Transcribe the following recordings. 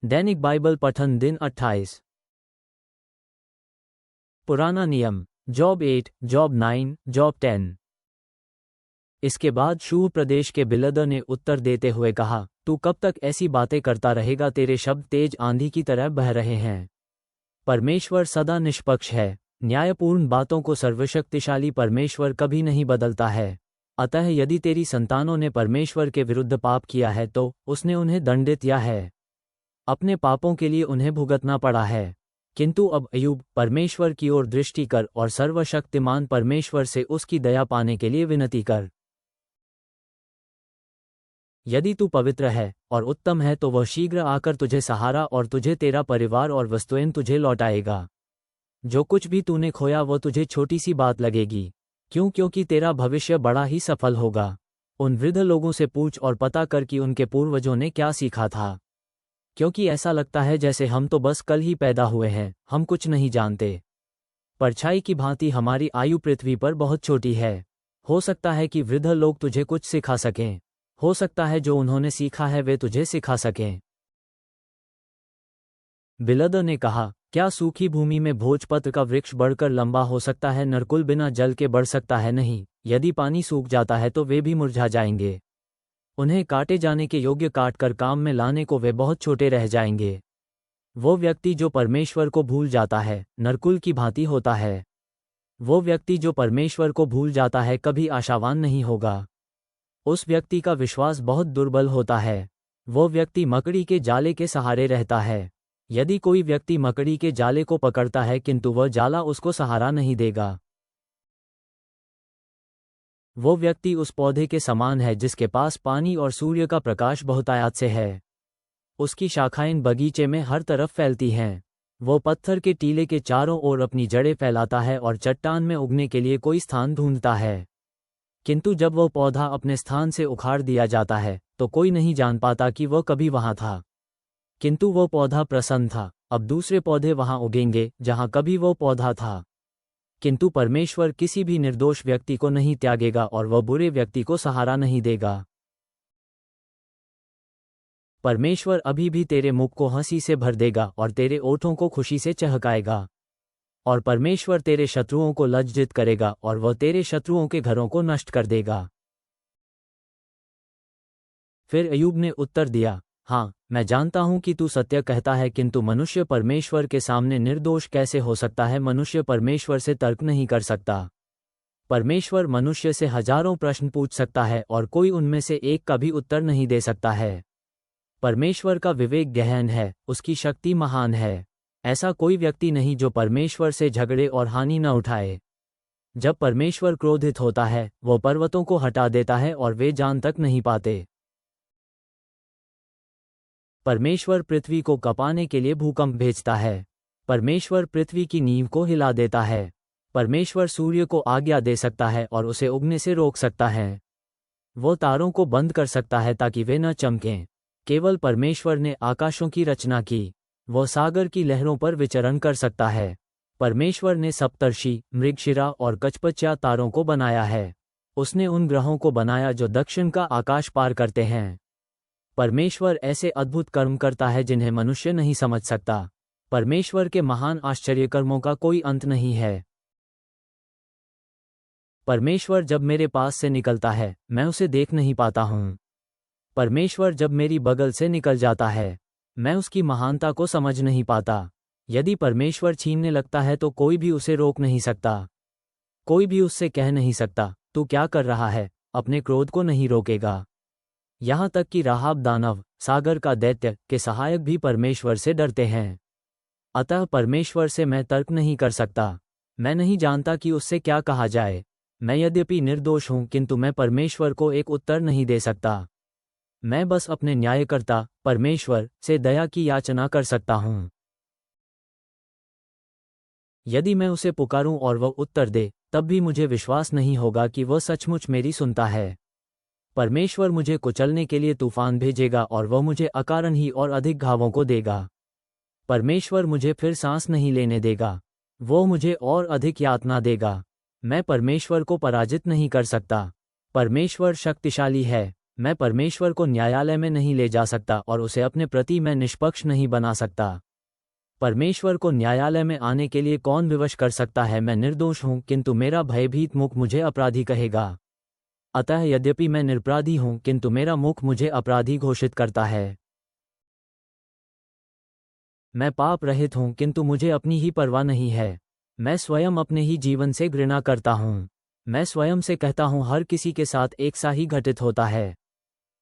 दैनिक Bible पठन दिन 28। पुराना नियम, जॉब 8, जॉब 9, जॉब 10। इसके बाद शूह प्रदेश के बिलदद ने उत्तर देते हुए कहा, तू कब तक ऐसी बातें करता रहेगा? तेरे शब्द तेज आंधी की तरह बह रहे हैं। परमेश्वर सदा निष्पक्ष है, न्यायपूर्ण बातों को सर्वशक्तिशाली परमेश्वर कभी नहीं बदलता है। अतः यदि तेरी संतानों ने परमेश्वर के विरुद्ध पाप किया है तो उसने उन्हें दंडित किया है, अपने पापों के लिए उन्हें भुगतना पड़ा है। किंतु अब अय्यूब, परमेश्वर की ओर दृष्टि कर और सर्वशक्तिमान परमेश्वर से उसकी दया पाने के लिए विनती कर। यदि तू पवित्र है और उत्तम है तो वह शीघ्र आकर तुझे सहारा और तुझे, तेरा परिवार और वस्तुएं तुझे लौटाएगा। जो कुछ भी तूने खोया वह तुझे छोटी सी बात लगेगी, क्योंकि तेरा भविष्य बड़ा ही सफल होगा। उन वृद्ध लोगों से पूछ और पता कर कि उनके पूर्वजों ने क्या सीखा था, क्योंकि ऐसा लगता है जैसे हम तो बस कल ही पैदा हुए हैं, हम कुछ नहीं जानते। परछाई की भांति हमारी आयु पृथ्वी पर बहुत छोटी है। हो सकता है कि वृद्ध लोग तुझे कुछ सिखा सकें, हो सकता है जो उन्होंने सीखा है वे तुझे सिखा सकें। बिलदद ने कहा, क्या सूखी भूमि में भोजपत्र का वृक्ष बढ़कर लंबा हो सकता है? नरकुल बिना जल के बढ़ सकता है? नहीं। यदि पानी सूख जाता है तो वे भी मुरझा जाएंगे। उन्हें काटे जाने के योग्य काट कर काम में लाने को वे बहुत छोटे रह जाएंगे। वो व्यक्ति जो परमेश्वर को भूल जाता है नरकुल की भांति होता है। वो व्यक्ति जो परमेश्वर को भूल जाता है कभी आशावान नहीं होगा। उस व्यक्ति का विश्वास बहुत दुर्बल होता है। वो व्यक्ति मकड़ी के जाले के सहारे रहता है। यदि कोई व्यक्ति मकड़ी के जाले को पकड़ता है किंतु वह जाला उसको सहारा नहीं देगा, वो व्यक्ति उस पौधे के समान है जिसके पास पानी और सूर्य का प्रकाश बहुतायत से है। उसकी शाखाएं बगीचे में हर तरफ फैलती हैं। वो पत्थर के टीले के चारों ओर अपनी जड़ें फैलाता है और चट्टान में उगने के लिए कोई स्थान ढूंढता है। किंतु जब वह पौधा अपने स्थान से उखाड़ दिया जाता है तो कोई नहीं जान पाता कि वह कभी वहां था। किंतु वो पौधा प्रसन्न था, अब दूसरे पौधे वहां उगेंगे जहां कभी वो पौधा था। किंतु परमेश्वर किसी भी निर्दोष व्यक्ति को नहीं त्यागेगा और वह बुरे व्यक्ति को सहारा नहीं देगा। परमेश्वर अभी भी तेरे मुख को हंसी से भर देगा और तेरे ओठों को खुशी से चहकाएगा। और परमेश्वर तेरे शत्रुओं को लज्जित करेगा और वह तेरे शत्रुओं के घरों को नष्ट कर देगा। फिर अय्यूब ने उत्तर दिया, हाँ, मैं जानता हूं कि तू सत्य कहता है, किंतु मनुष्य परमेश्वर के सामने निर्दोष कैसे हो सकता है? मनुष्य परमेश्वर से तर्क नहीं कर सकता। परमेश्वर मनुष्य से हजारों प्रश्न पूछ सकता है और कोई उनमें से एक का भी उत्तर नहीं दे सकता है। परमेश्वर का विवेक गहन है, उसकी शक्ति महान है। ऐसा कोई व्यक्ति नहीं जो परमेश्वर से झगड़े और हानि न उठाए। जब परमेश्वर क्रोधित होता है वो पर्वतों को हटा देता है और वे जान तक नहीं पाते। परमेश्वर पृथ्वी को कँपाने के लिए भूकंप भेजता है। परमेश्वर पृथ्वी की नींव को हिला देता है। परमेश्वर सूर्य को आज्ञा दे सकता है और उसे उगने से रोक सकता है। वो तारों को बंद कर सकता है ताकि वे न चमकें। केवल परमेश्वर ने आकाशों की रचना की। वो सागर की लहरों पर विचरण कर सकता है। परमेश्वर ने सप्तर्षि, मृगशिरा और कचपच्या तारों को बनाया है। उसने उन ग्रहों को बनाया जो दक्षिण का आकाश पार करते हैं। परमेश्वर ऐसे अद्भुत कर्म करता है जिन्हें मनुष्य नहीं समझ सकता। परमेश्वर के महान आश्चर्यकर्मों का कोई अंत नहीं है। परमेश्वर जब मेरे पास से निकलता है मैं उसे देख नहीं पाता हूँ। परमेश्वर जब मेरी बगल से निकल जाता है मैं उसकी महानता को समझ नहीं पाता। यदि परमेश्वर छीनने लगता है तो कोई भी उसे रोक नहीं सकता। कोई भी उससे कह नहीं सकता, तू क्या कर रहा है? अपने क्रोध को नहीं रोकेगा। यहाँ तक कि राहाब दानव, सागर का दैत्य के सहायक भी परमेश्वर से डरते हैं। अतः परमेश्वर से मैं तर्क नहीं कर सकता। मैं नहीं जानता कि उससे क्या कहा जाए। मैं यद्यपि निर्दोष हूँ किंतु मैं परमेश्वर को एक उत्तर नहीं दे सकता। मैं बस अपने न्यायकर्ता परमेश्वर से दया की याचना कर सकता हूँ। यदि मैं उसे पुकारूं और वह उत्तर दे तब भी मुझे विश्वास नहीं होगा कि वह सचमुच मेरी सुनता है। परमेश्वर मुझे कुचलने के लिए तूफान भेजेगा और वह मुझे अकारण ही और अधिक घावों को देगा। परमेश्वर मुझे फिर सांस नहीं लेने देगा। वो मुझे और अधिक यातना देगा। मैं परमेश्वर को पराजित नहीं कर सकता। परमेश्वर शक्तिशाली है। मैं परमेश्वर को न्यायालय में नहीं ले जा सकता और उसे अपने प्रति मैं निष्पक्ष नहीं बना सकता। परमेश्वर को न्यायालय में आने के लिए कौन विवश कर सकता है? मैं निर्दोष हूँ, किंतु मेरा भयभीत मुख मुझे अपराधी कहेगा। अतः यद्यपि मैं निरपराधी हूँ, किंतु मेरा मुख मुझे अपराधी घोषित करता है। मैं पाप रहित हूँ, किंतु मुझे अपनी ही परवाह नहीं है। मैं स्वयं अपने ही जीवन से घृणा करता हूँ। मैं स्वयं से कहता हूँ, हर किसी के साथ एक सा ही घटित होता है।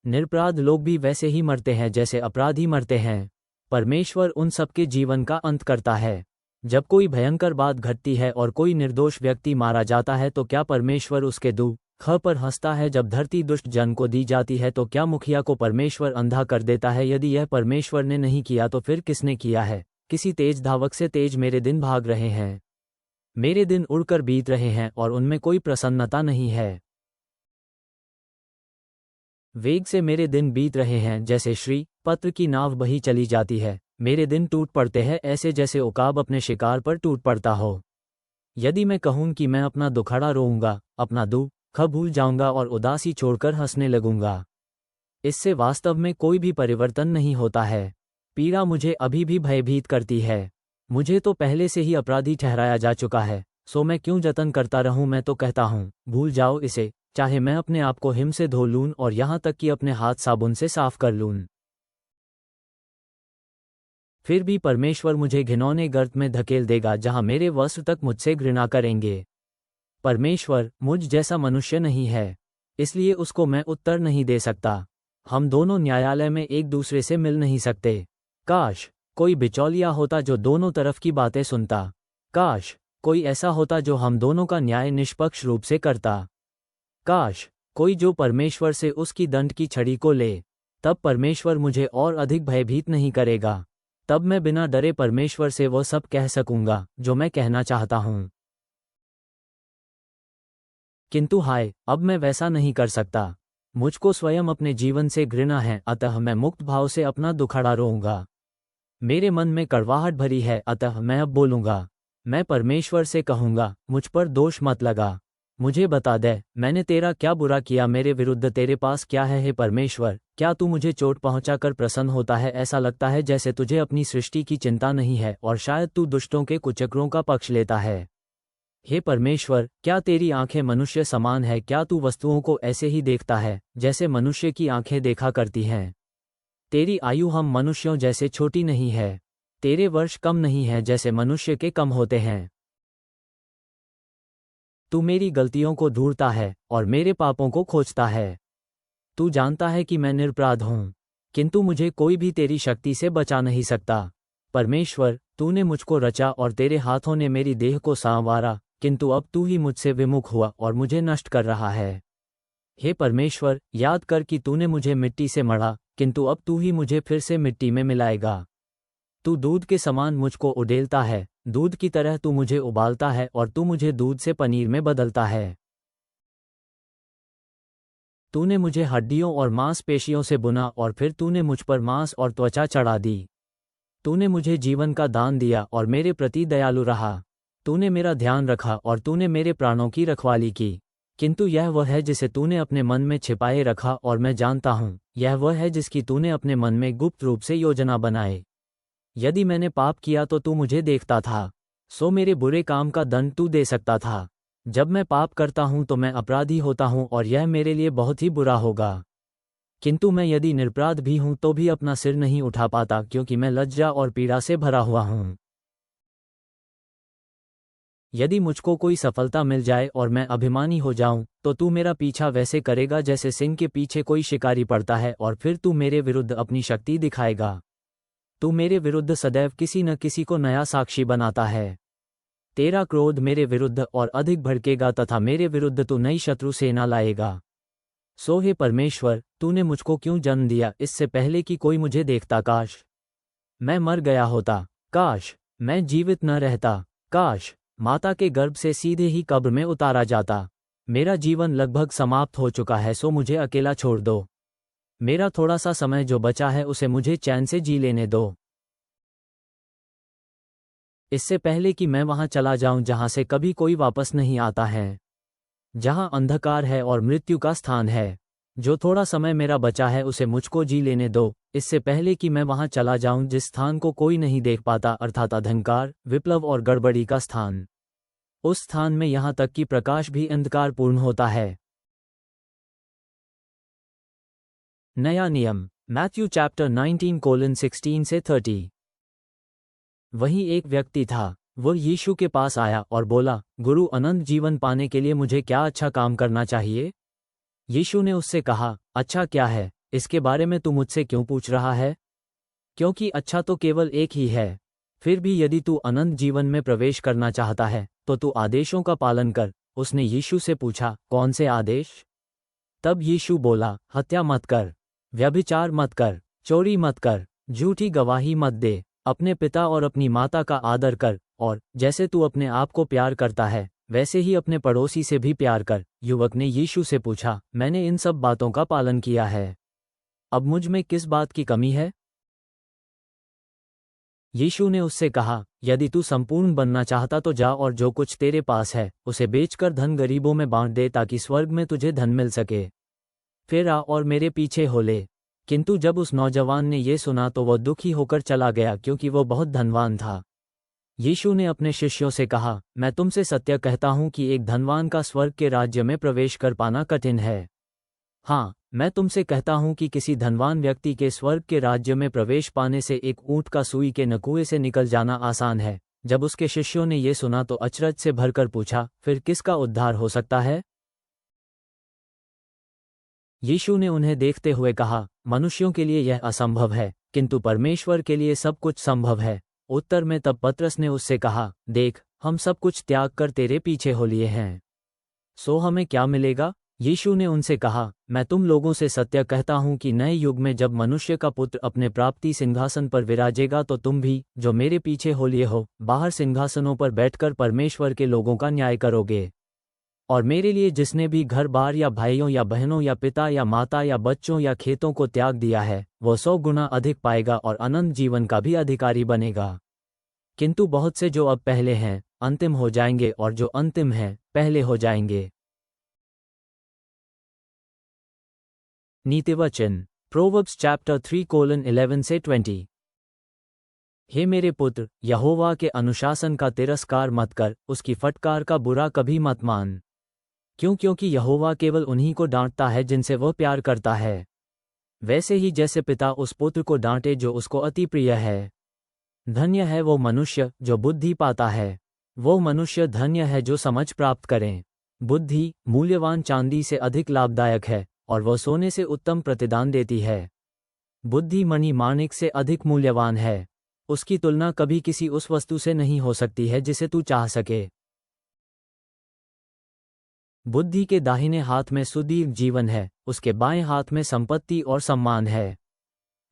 निरपराध लोग भी वैसे ही मरते हैं जैसे अपराधी मरते हैं। परमेश्वर उन सबके जीवन का अंत करता है। जब कोई भयंकर बात घटती है और कोई निर्दोष व्यक्ति मारा जाता है तो क्या परमेश्वर उसके दुख पर हंसता है? जब धरती दुष्ट जन को दी जाती है तो क्या मुखिया को परमेश्वर अंधा कर देता है? यदि यह परमेश्वर ने नहीं किया तो फिर किसने किया है? किसी तेज धावक से तेज मेरे दिन भाग रहे हैं। मेरे दिन उड़कर बीत रहे हैं और उनमें कोई प्रसन्नता नहीं है। वेग से मेरे दिन बीत रहे हैं, जैसे श्री पत्र की नाव बही चली जाती है। मेरे दिन टूट पड़ते हैं ऐसे जैसे उकाब अपने शिकार पर टूट पड़ता हो। यदि मैं कहूँ कि मैं अपना दुखड़ा रोऊंगा, अपना दुख भूल जाऊंगा और उदासी छोड़कर हंसने लगूंगा, इससे वास्तव में कोई भी परिवर्तन नहीं होता है। पीड़ा मुझे अभी भी भयभीत करती है। मुझे तो पहले से ही अपराधी ठहराया जा चुका है, सो मैं क्यों जतन करता रहूं? मैं तो कहता हूँ, भूल जाओ इसे, चाहे मैं अपने आप को हिम से धो लूं और यहाँ तक कि अपने हाथ साबुन से साफ कर लूं। फिर भी परमेश्वर मुझे घिनौने गर्त में धकेल देगा जहाँ मेरे वस्त्र तक मुझसे घृणा करेंगे। परमेश्वर मुझ जैसा मनुष्य नहीं है, इसलिए उसको मैं उत्तर नहीं दे सकता। हम दोनों न्यायालय में एक दूसरे से मिल नहीं सकते। काश कोई बिचौलिया होता जो दोनों तरफ की बातें सुनता। काश कोई ऐसा होता जो हम दोनों का न्याय निष्पक्ष रूप से करता। काश कोई जो परमेश्वर से उसकी दंड की छड़ी को ले। तब परमेश्वर मुझे और अधिक भयभीत नहीं करेगा। तब मैं बिना डरे परमेश्वर से वो सब कह सकूंगा जो मैं कहना चाहता हूँ। किंतु हाय, अब मैं वैसा नहीं कर सकता। मुझको स्वयं अपने जीवन से घृणा है, अतः मैं मुक्त भाव से अपना दुखड़ा रोऊंगा। मेरे मन में कड़वाहट भरी है, अतः मैं अब बोलूंगा। मैं परमेश्वर से कहूंगा, मुझ पर दोष मत लगा। मुझे बता दे, मैंने तेरा क्या बुरा किया? मेरे विरुद्ध तेरे पास क्या है? हे परमेश्वर, क्या तू मुझे चोट पहुंचाकर प्रसन्न होता है? ऐसा लगता है जैसे तुझे अपनी सृष्टि की चिंता नहीं है और शायद तू दुष्टों के कुचक्रों का पक्ष लेता है। हे परमेश्वर, क्या तेरी आंखें मनुष्य समान है? क्या तू वस्तुओं को ऐसे ही देखता है जैसे मनुष्य की आंखें देखा करती हैं? तेरी आयु हम मनुष्यों जैसे छोटी नहीं है। तेरे वर्ष कम नहीं है जैसे मनुष्य के कम होते हैं। तू मेरी गलतियों को ढूंढता है और मेरे पापों को खोजता है। तू जानता है कि मैं निरपराध हूँ, किंतु मुझे कोई भी तेरी शक्ति से बचा नहीं सकता। परमेश्वर, तूने मुझको रचा और तेरे हाथों ने मेरी देह को संवारा, किंतु अब तू ही मुझसे विमुख हुआ और मुझे नष्ट कर रहा है। हे परमेश्वर, याद कर कि तूने मुझे मिट्टी से मढ़ा, किंतु अब तू ही मुझे फिर से मिट्टी में मिलाएगा। तू दूध के समान मुझको उडेलता है, दूध की तरह तू मुझे उबालता है और तू मुझे दूध से पनीर में बदलता है। तूने मुझे हड्डियों और मांसपेशियों से बुना और फिर तूने मुझ पर मांस और त्वचा चढ़ा दी। तूने मुझे जीवन का दान दिया और मेरे प्रति दयालु रहा। तूने मेरा ध्यान रखा और तूने मेरे प्राणों की रखवाली की। किंतु यह वह है जिसे तूने अपने मन में छिपाए रखा और मैं जानता हूँ, यह वह है जिसकी तूने अपने मन में गुप्त रूप से योजना बनाए। यदि मैंने पाप किया तो तू मुझे देखता था, सो मेरे बुरे काम का दंड तू दे सकता था। जब मैं पाप करता हूँ तो मैं अपराधी होता हूँ और यह मेरे लिए बहुत ही बुरा होगा। किंतु मैं यदि निरपराध भी हूँ तो भी अपना सिर नहीं उठा पाता, क्योंकि मैं लज्जा और पीड़ा से भरा हुआ हूँ। यदि मुझको कोई सफलता मिल जाए और मैं अभिमानी हो जाऊं, तो तू मेरा पीछा वैसे करेगा जैसे सिंह के पीछे कोई शिकारी पड़ता है, और फिर तू मेरे विरुद्ध अपनी शक्ति दिखाएगा। तू मेरे विरुद्ध सदैव किसी न किसी को नया साक्षी बनाता है। तेरा क्रोध मेरे विरुद्ध और अधिक भड़केगा तथा मेरे विरुद्ध तू नई शत्रु सेना लाएगा। सो हे परमेश्वर, तूने मुझको क्यों जन्म दिया इससे पहले कि कोई मुझे देखता? काश मैं मर गया होता, काश मैं जीवित न रहता, काश माता के गर्भ से सीधे ही कब्र में उतारा जाता। मेरा जीवन लगभग समाप्त हो चुका है, सो मुझे अकेला छोड़ दो। मेरा थोड़ा सा समय जो बचा है उसे मुझे चैन से जी लेने दो, इससे पहले कि मैं वहां चला जाऊं जहां से कभी कोई वापस नहीं आता है, जहां अंधकार है और मृत्यु का स्थान है, जो थोड़ा समय मेरा बचा है उसे मुझको जी लेने दो, इससे पहले कि मैं वहां चला जाऊं जिस स्थान को कोई नहीं देख पाता, अर्थात अहंकार, विप्लव और गड़बड़ी का स्थान। उस स्थान में यहां तक कि प्रकाश भी अंधकारपूर्ण होता है। नया नियम, मैथ्यू चैप्टर 19:16 से 30। वहीं एक व्यक्ति था, वो यीशु के पास आया और बोला, गुरु, अनंत जीवन पाने के लिए मुझे क्या अच्छा काम करना चाहिए? यीशु ने उससे कहा, अच्छा क्या है, इसके बारे में तू मुझसे क्यों पूछ रहा है? क्योंकि अच्छा तो केवल एक ही है। फिर भी यदि तू अनंत जीवन में प्रवेश करना चाहता है तो तू आदेशों का पालन कर। उसने यीशु से पूछा, कौन से आदेश? तब यीशु बोला, हत्या मत कर, व्यभिचार मत कर, चोरी मत कर, झूठी गवाही मत दे, अपने पिता और अपनी माता का आदर कर, और जैसे तू अपने आप को प्यार करता है वैसे ही अपने पड़ोसी से भी प्यार कर। युवक ने यीशु से पूछा, मैंने इन सब बातों का पालन किया है, अब मुझ में किस बात की कमी है? यीशु ने उससे कहा, यदि तू संपूर्ण बनना चाहता तो जा और जो कुछ तेरे पास है उसे बेचकर धन गरीबों में बांट दे, ताकि स्वर्ग में तुझे धन मिल सके। फिर आ और मेरे पीछे हो ले। किंतु जब उस नौजवान ने ये सुना तो वह दुखी होकर चला गया, क्योंकि वह बहुत धनवान था। यीशु ने अपने शिष्यों से कहा, मैं तुमसे सत्य कहता हूं कि एक धनवान का स्वर्ग के राज्य में प्रवेश कर पाना कठिन है। हाँ, मैं तुमसे कहता हूं कि किसी धनवान व्यक्ति के स्वर्ग के राज्य में प्रवेश पाने से एक ऊंट का सुई के नकुए से निकल जाना आसान है। जब उसके शिष्यों ने ये सुना तो अचरज से भरकर पूछा, फिर किसका उद्धार हो सकता है? यीशु ने उन्हें देखते हुए कहा, मनुष्यों के लिए यह असंभव है, किंतु परमेश्वर के लिए सब कुछ संभव है। उत्तर में तब पतरस ने उससे कहा, देख, हम सब कुछ त्याग कर तेरे पीछे हो लिए हैं, सो हमें क्या मिलेगा? यीशु ने उनसे कहा, मैं तुम लोगों से सत्य कहता हूं कि नए युग में जब मनुष्य का पुत्र अपने प्राप्ति सिंहासन पर विराजेगा तो तुम भी, जो मेरे पीछे हो लिए हो, बाहर सिंहासनों पर बैठकर परमेश्वर के लोगों का न्याय करोगे। और मेरे लिए जिसने भी घर बार या भाइयों या बहनों या पिता या माता या बच्चों या खेतों को त्याग दिया है, वह 100 गुना अधिक पाएगा और अनंत जीवन का भी अधिकारी बनेगा। किंतु बहुत से जो अब पहले हैं अंतिम हो जाएंगे, और जो अंतिम हैं पहले हो जाएंगे। नीतिवचन, प्रोवर्ब्स चैप्टर 3:11 से 20। हे मेरे पुत्र, यहोवा के अनुशासन का तिरस्कार मत कर, उसकी फटकार का बुरा कभी मत मान। क्योंकि यहोवा केवल उन्हीं को डांटता है जिनसे वह प्यार करता है, वैसे ही जैसे पिता उस पुत्र को डांटे जो उसको अति प्रिय है। धन्य है वो मनुष्य जो बुद्धि पाता है, वो मनुष्य धन्य है जो समझ प्राप्त करें। बुद्धि मूल्यवान चांदी से अधिक लाभदायक है, और वह सोने से उत्तम प्रतिदान देती है। बुद्धि मणि माणिक से अधिक मूल्यवान है, उसकी तुलना कभी किसी उस वस्तु से नहीं हो सकती है जिसे तू चाह सके। बुद्धि के दाहिने हाथ में सुदीर्घ जीवन है, उसके बाएं हाथ में संपत्ति और सम्मान है।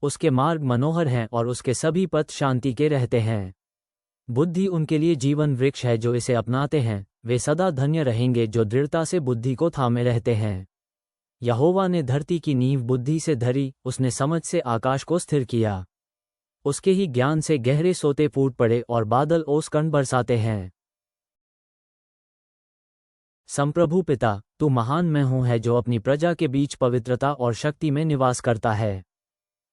उसके मार्ग मनोहर हैं और उसके सभी पथ शांति के रहते हैं। बुद्धि उनके लिए जीवन वृक्ष है जो इसे अपनाते हैं, वे सदा धन्य रहेंगे जो दृढ़ता से बुद्धि को थामे रहते हैं। यहोवा ने धरती की नींव बुद्धि से धरी, उसने समझ से आकाश को स्थिर किया। उसके ही ज्ञान से गहरे सोते फूट पड़े और बादल ओसकण बरसाते हैं। संप्रभु पिता, तू महान मैं हूँ है जो अपनी प्रजा के बीच पवित्रता और शक्ति में निवास करता है।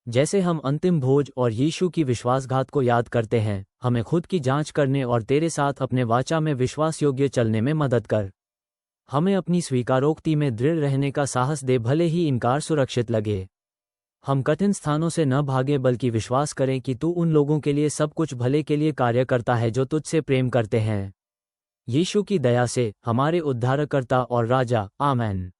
जैसे हम अंतिम भोज और यीशु की विश्वासघात को याद करते हैं, हमें खुद की जांच करने और तेरे साथ अपने वाचा में विश्वास योग्य चलने में मदद कर। हमें अपनी स्वीकारोक्ति में दृढ़ रहने का साहस दे, भले ही इनकार सुरक्षित लगे। हम कठिन स्थानों से न भागे बल्कि विश्वास करें कि तू उन लोगों के लिए सब कुछ भले के लिए कार्य करता है जो तुझसे प्रेम करते हैं। यीशु की दया से हमारे उद्धारकर्ता और राजा, आमेन।